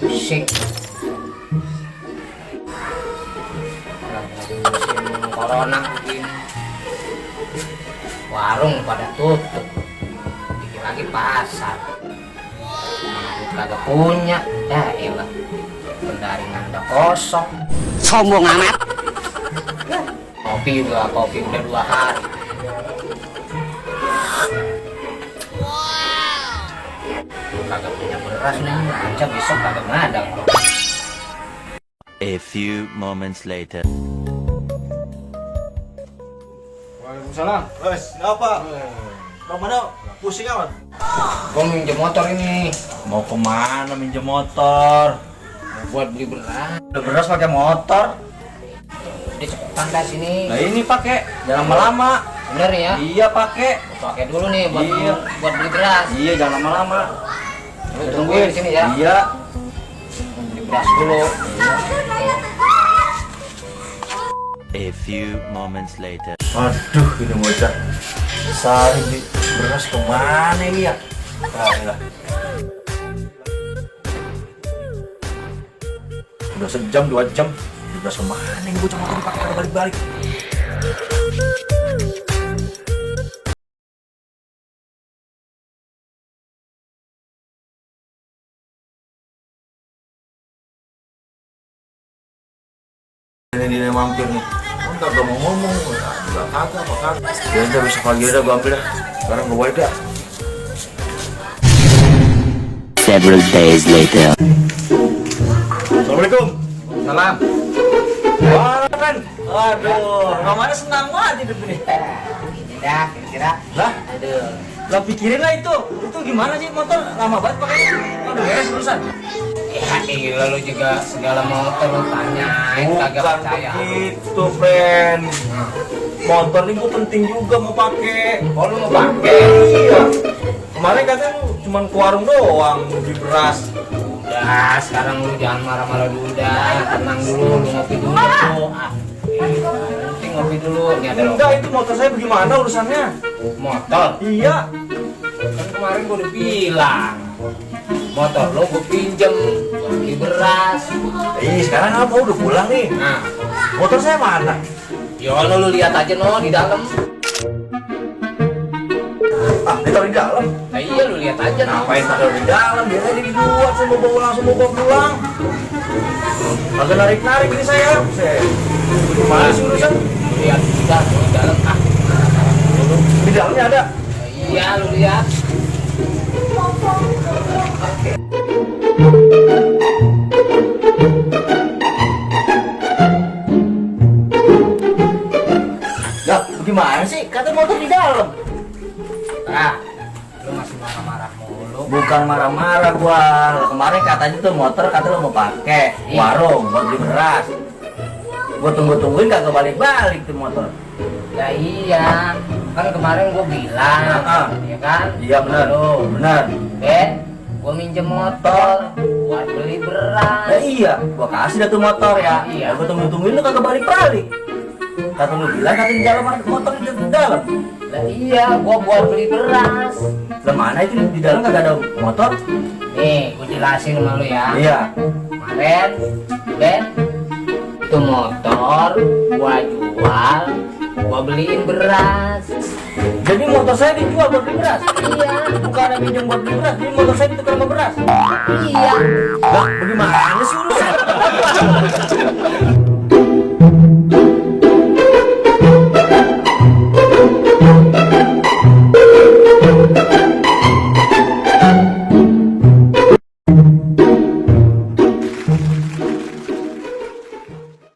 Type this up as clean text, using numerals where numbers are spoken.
Sik. Lagi musim corona begini. Warung pada tutup. Dikit lagi pasar. Mana kagak punya. Ya elah. Pendaringan udah kosong. Sombong amat. Kopi udah 2 hari. Kagak punya beras nih, aja besok kagak ada. A few moments later. Waalaikumsalam. Wes, ngapa? Bang mana pusing amat? Gua minjem motor ini. Mau kemana minjem motor? Buat beli beras. Udah beras pakai motor? Di cepetan dah sini. Nah ini pakai, jangan lama-lama. Bener ya? Iya pakai. Pakai dulu nih buat Iya. buat beli beras. Iya jangan lama-lama. Lu tungguin di sini ya. Iya. Beli beras dulu. A few moments later. Aduh ini bocah. Sari beli beras kemana ini ya? Nah, udah sejam 2 jam. Beli beras kemana ini bocah motor dipakai balik-balik. Ini dia mampir nih. Enggak gak mau ngomong. Enggak kagak apa kagak. Ya udah besok pagi udah gua ambil dah. Sekarang gua balik dah. Several days later. Assalamualaikum. Salam. Wah, kan. Aduh, namanya senang banget hidup ini. Ini dah kira-kira. Lah, Aduh. lah pikirin lah itu. Itu gimana sih motor lama banget pakainya? Aduh, beres urusan. Ya gila lu juga segala motor lu tanyain kagak Bukan percaya. begitu, friend. Motor ini gua penting juga mau pakai. Oh lu mau pakai? Iya. Kemarin katanya lu cuma ke warung doang beli beras. Udah, sekarang lu jangan marah-marah dulu dah. Tenang dulu, lu ngopi dulu tuh. Penting ngopi dulu. Ini ada Enggak, itu motor saya bagaimana urusannya? motor. Iya. Kan kemarin gua udah bilang. Motor lu gua pinjem buat beli beras. Sekarang apa udah pulang nih? Nah, Motor saya mana? yo lu lihat aja no di dalam. Ah, ditaruh di dalam. Nah iya lu lihat aja no. Ngapain taruh di dalam? Biar aja di luar, saya mau bawa langsung mau bawa pulang. Agak narik-narik ini saya. Gimana sih urusan? Lu lihat juga di dalam. Ah, Di dalamnya ada. iya lu lihat. Lah, bagaimana sih? Kata motor di dalam. Ah, lu masih marah-marah mulu. Bukan marah-marah gua. Kemarin katanya tuh motor kata lu mau pakai warung buat beli beras. Gua tunggu-tungguin kagak balik-balik tuh motor. Ya iya, kan kemarin gua bilang, ya kan? Iya benar. Lu, Benar. Ben, gua minjem motor buat beli beras. Nah, iya, gua kasih dah tuh motor ya. Iya. Gua tunggu-tungguin lu kagak balik-balik. Kata lu bilang kata di dalam ada motor di dalam. Lah iya, gua buat beli beras. Lah mana itu di dalam kagak ada motor? Nih, gua jelasin sama lu ya. Iya. Kemarin, Ben, itu motor gua jual, gua beliin beras. Jadi motor saya dijual buat beli beras. Iya, Bukan ada minjem buat beli beras. Jadi motor saya ditukar sama beras. iya. Lah, bagaimana sih urusan?